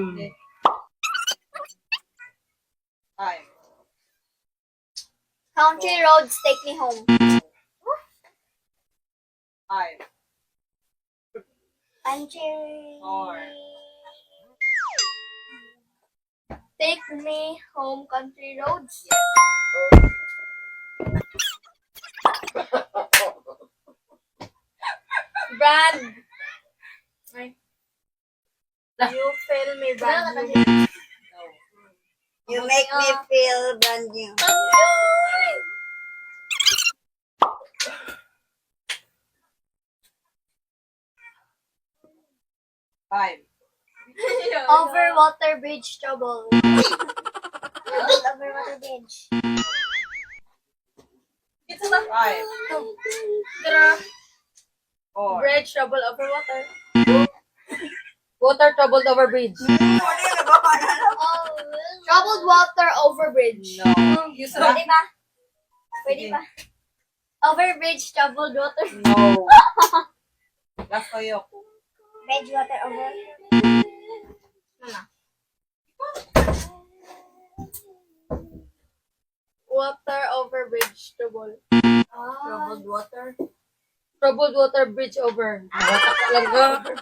Five. Country roads take me home. Five. Country. Four. Take me home, country roads. Brand. Ay. You feel me, brand new. You make me feel brand new. Five. Over water bridge trouble. Over water bridge. Five. Four. Bridge trouble over water. Water troubled over bridge. Troubled water over bridge. No. Pwede ba? Pwede ba? Over bridge troubled water. No. Last kayo. Bridge water over. Water over bridge trouble. Troubled water. Troubled water bridge over. Bata ka lang ka.